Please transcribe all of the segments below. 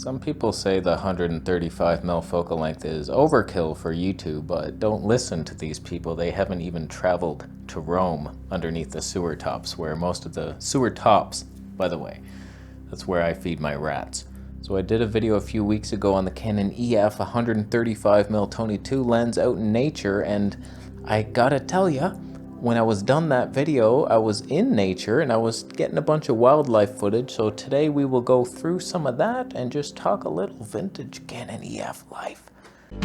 Some people say the 135mm focal length is overkill for YouTube, but don't listen to these people. They haven't even traveled to Rome underneath the sewer tops, where most of the sewer tops, by the way, that's where I feed my rats. So I did a video a few weeks ago on the Canon EF 135mm Tony 2 lens out in nature, and I gotta tell ya, when I was done that video, I was in nature and I was getting a bunch of wildlife footage. So today we will go through some of that and just talk a little vintage Canon EF life.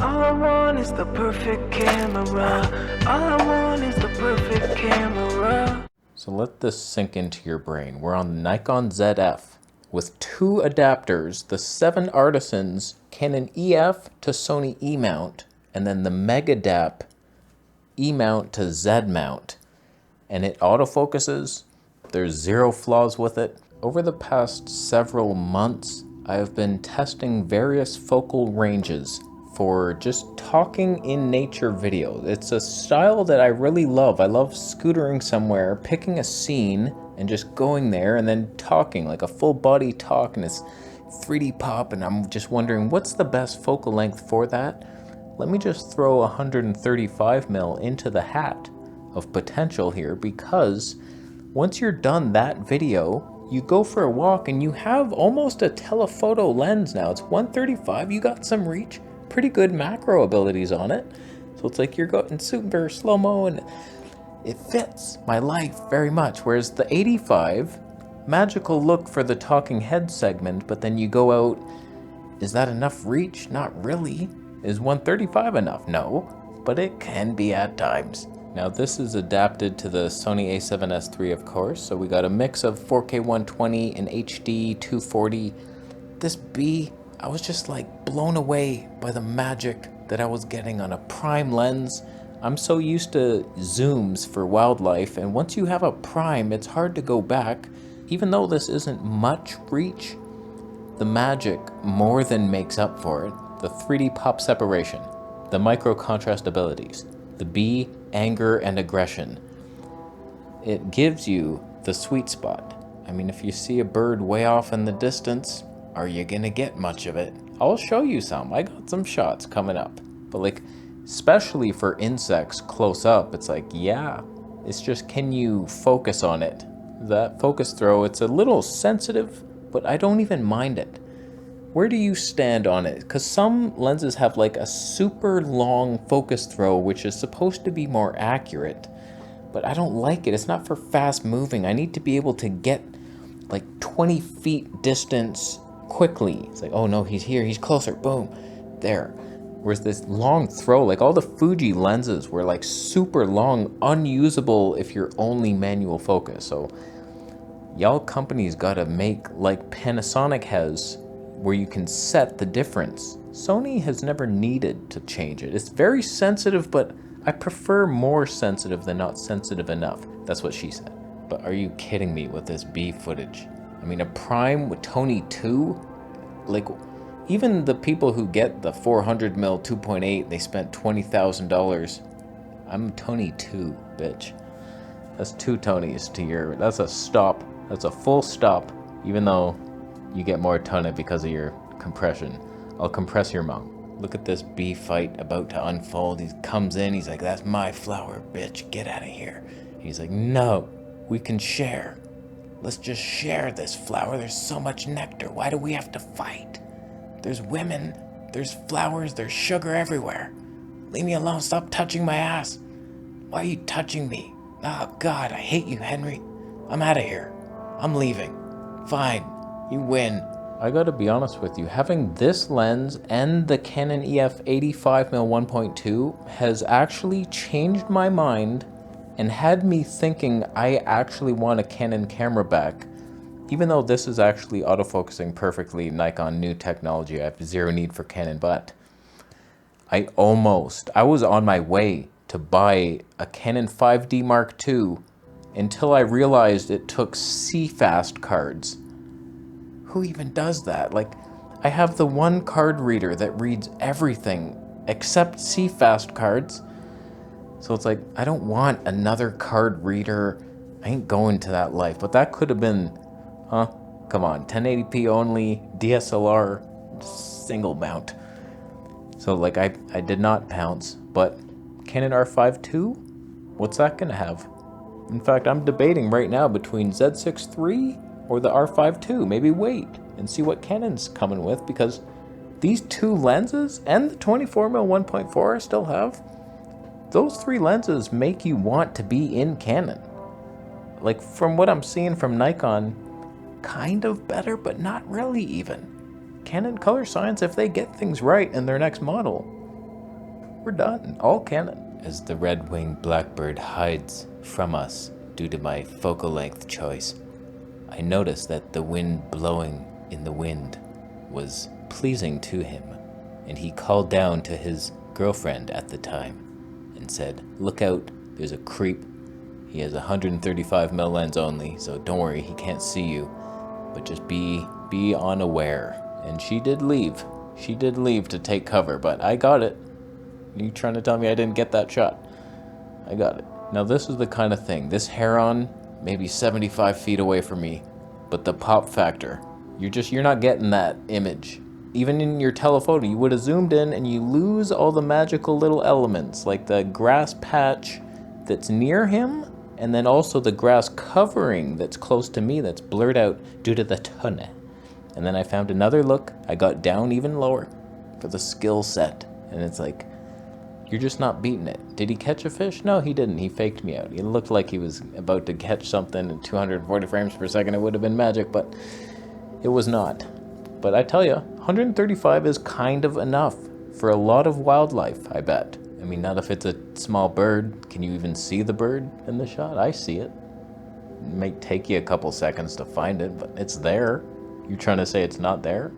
All I want is the perfect camera. All I want is the perfect camera. So let this sink into your brain. We're on the Nikon ZF with two adapters, the 7 Artisans Canon EF to Sony E mount, and then the Megadap E mount to Z mount, and it autofocuses. There's zero flaws with it. Over the past several months, I have been testing various focal ranges for just talking in nature videos. It's a style that I really love. I love scootering somewhere, picking a scene, and just going there and then talking, like a full body talk, and it's 3D pop, and I'm just wondering what's the best focal length for that? Let me just throw 135mm into the hat of potential here, because once you're done that video, you go for a walk and you have almost a telephoto lens now. It's 135, you got some reach, pretty good macro abilities on it. So it's like you're going super slow-mo and it fits my life very much. Whereas the 85, magical look for the talking head segment, but then you go out, is that enough reach? Not really. Is 135 enough? No, but it can be at times. Now this is adapted to the Sony A7S III, of course, so we got a mix of 4K 120 and HD 240. This B, I was just like blown away by the magic that I was getting on a prime lens. I'm so used to zooms for wildlife, and once you have a prime, it's hard to go back. Even though this isn't much reach, the magic more than makes up for it. The 3D pop separation, the micro contrast abilities, the B, anger and aggression. It gives you the sweet spot. I mean, if you see a bird way off in the distance, are you gonna get much of it? I'll show you some. I got some shots coming up. But like, especially for insects close up, it's like, yeah, it's just, can you focus on it? That focus throw, it's a little sensitive, but I don't even mind it. Where do you stand on it? Because some lenses have like a super long focus throw, which is supposed to be more accurate, but I don't like it. It's not for fast moving. I need to be able to get like 20 feet distance quickly. It's like, oh no, he's here, he's closer, boom, there. Whereas this long throw, like all the Fuji lenses were like super long, unusable if you're only manual focus. So y'all companies gotta make like Panasonic has, where you can set the difference. Sony has never needed to change it. It's very sensitive, but I prefer more sensitive than not sensitive enough. That's what she said. But are you kidding me with this B footage? I mean, a prime with Tony 2? Like, even the people who get the 400mm 2.8, they spent $20,000. I'm Tony 2, bitch. That's 2 Tonys to your, that's a stop. That's a full stop, even though you get more tone because of your compression. I'll compress your mouth. Look at this bee fight about to unfold. He comes in, he's like, that's my flower, bitch, get out of here. He's like, no, we can share. Let's just share this flower. There's so much nectar. Why do we have to fight? There's women, there's flowers, there's sugar everywhere. Leave me alone, stop touching my ass. Why are you touching me? Oh God, I hate you, Henry. I'm out of here. I'm leaving. Fine. You win. I gotta be honest with you, having this lens and the Canon EF 85mm 1.2 has actually changed my mind and had me thinking I actually want a Canon camera back. Even though this is actually autofocusing perfectly, Nikon new technology, I have zero need for Canon, but I was on my way to buy a Canon 5D Mark II until I realized it took CFast cards. Who even does that? Like, I have the one card reader that reads everything except CFast cards. So it's like, I don't want another card reader. I ain't going to that life. But that could have been, come on, 1080p only, DSLR, single mount. So like I did not pounce, but Canon R5 II, what's that gonna have? In fact, I'm debating right now between Z6 III or the R5 II. Maybe wait and see what Canon's coming with, because these two lenses and the 24mm 1.4 I still have, those three lenses make you want to be in Canon. Like from what I'm seeing from Nikon, kind of better, but not really even. Canon Color Science, if they get things right in their next model, we're done. All Canon. As the red-winged blackbird hides from us due to my focal length choice, I noticed that the wind blowing in the wind was pleasing to him, and he called down to his girlfriend at the time and said, "Look out, there's a creep. He has a 135mm lens only, so don't worry, he can't see you, but just be unaware." And she did leave. She did leave to take cover, but I got it. You trying to tell me I didn't get that shot? I got it. Now this is the kind of thing, this heron maybe 75 feet away from me, but the pop factor, you're not getting that image. Even in your telephoto, you would have zoomed in and you lose all the magical little elements, like the grass patch that's near him, and then also the grass covering that's close to me that's blurred out due to the tunnel. And then I found another look, I got down even lower for the skill set, and it's like, you're just not beating it. Did he catch a fish? No, he didn't. He faked me out. It looked like he was about to catch something at 240 frames per second. It would have been magic, but it was not. But I tell you, 135 is kind of enough for a lot of wildlife, I bet. I mean, not if it's a small bird. Can you even see the bird in the shot? I see it. It might take you a couple seconds to find it, but it's there. You're trying to say it's not there?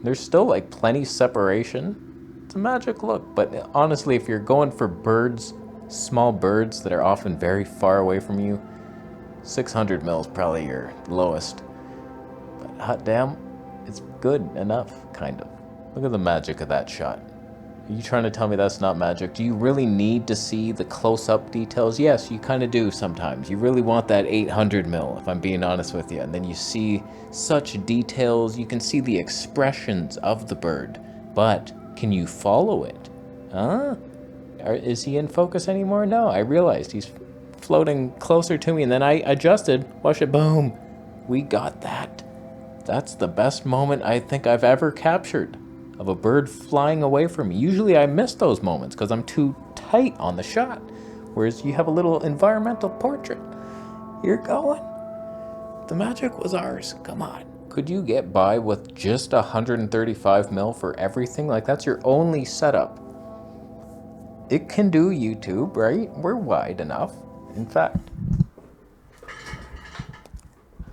There's still like plenty separation. It's a magic look, but honestly, if you're going for birds, small birds that are often very far away from you, 600mm is probably your lowest. But hot damn, it's good enough, kind of. Look at the magic of that shot. Are you trying to tell me that's not magic? Do you really need to see the close-up details? Yes, you kind of do sometimes. You really want that 800mm, if I'm being honest with you. And then you see such details. You can see the expressions of the bird. But can you follow it? Huh? Is he in focus anymore? No, I realized he's floating closer to me. And then I adjusted. Watch it, boom. We got that. That's the best moment I think I've ever captured of a bird flying away from me. Usually I miss those moments because I'm too tight on the shot. Whereas you have a little environmental portrait. You're going. The magic was ours. Come on. Could you get by with just 135mm for everything? Like that's your only setup. It can do YouTube, right? We're wide enough. In fact,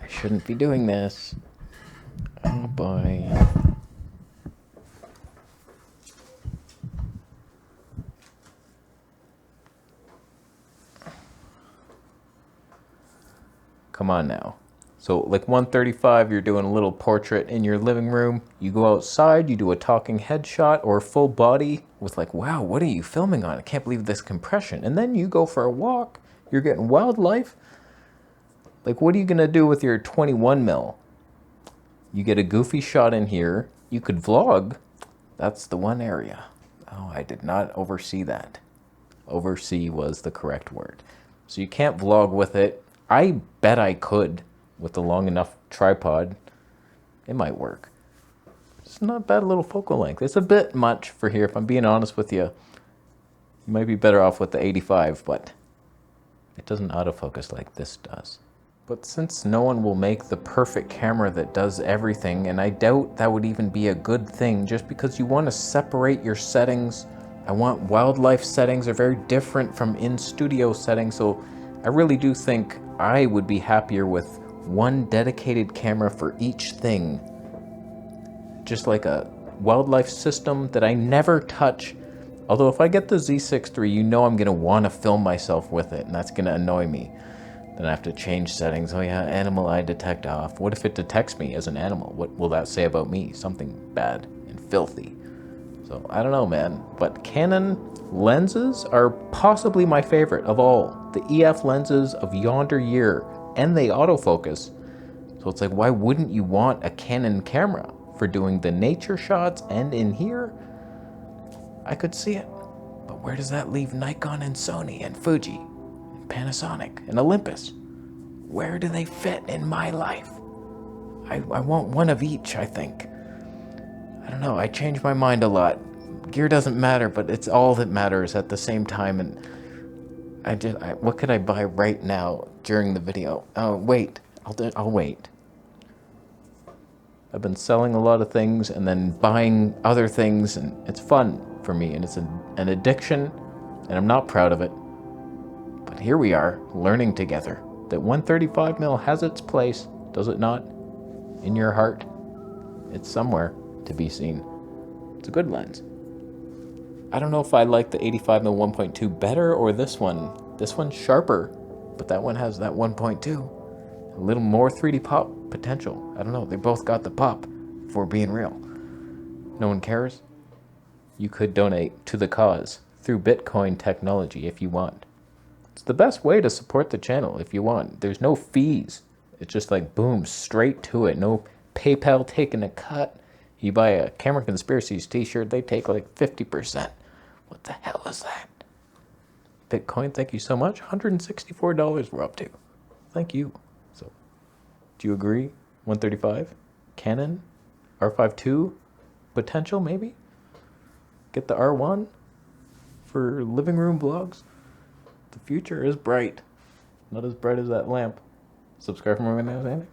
I shouldn't be doing this. Oh boy. Come on now. So like 135, you're doing a little portrait in your living room. You go outside, you do a talking headshot or full body with like, wow, what are you filming on? I can't believe this compression. And then you go for a walk, you're getting wildlife. Like what are you gonna do with your 21mm? You get a goofy shot in here. You could vlog. That's the one area. Oh, I did not oversee that. Oversee was the correct word. So you can't vlog with it. I bet I could with a long enough tripod. It might work. It's not a bad little focal length. It's a bit much for here, if I'm being honest with you. You might be better off with the 85, but it doesn't autofocus like this does. But since no one will make the perfect camera that does everything, and I doubt that would even be a good thing, just because you want to separate your settings. I want wildlife settings are very different from in-studio settings, so I really do think I would be happier with one dedicated camera for each thing. Just like a wildlife system that I never touch. Although if I get the Z6 III, you know I'm gonna wanna film myself with it, and that's gonna annoy me. Then I have to change settings. Oh yeah, animal eye detect off. What if it detects me as an animal? What will that say about me? Something bad and filthy. So I don't know, man. But Canon lenses are possibly my favorite of all. The EF lenses of yonder year, and they autofocus. So it's like, why wouldn't you want a Canon camera for doing the nature shots, and in here, I could see it. But where does that leave Nikon and Sony and Fuji and Panasonic and Olympus? Where do they fit in my life? I want one of each, I think. I don't know, I change my mind a lot. Gear doesn't matter, but it's all that matters at the same time. And what could I buy right now during the video? Oh, wait, I'll wait. I've been selling a lot of things and then buying other things, and it's fun for me, and it's an addiction, and I'm not proud of it. But here we are, learning together that 135mm has its place, does it not? In your heart, it's somewhere to be seen. It's a good lens. I don't know if I like the 85mm 1.2 better or this one. This one's sharper, but that one has that 1.2. A little more 3D pop potential. I don't know, they both got the pop, if we're being real. No one cares? You could donate to the cause through Bitcoin technology if you want. It's the best way to support the channel if you want. There's no fees. It's just like, boom, straight to it. No PayPal taking a cut. You buy a Camera Conspiracies t-shirt, they take like 50%. What the hell is that? Bitcoin, thank you so much. $164 we're up to. Thank you. So, do you agree? 135? Canon? R5 II? Potential, maybe? Get the R1 for living room vlogs? The future is bright. Not as bright as that lamp. Subscribe for more videos, Andy.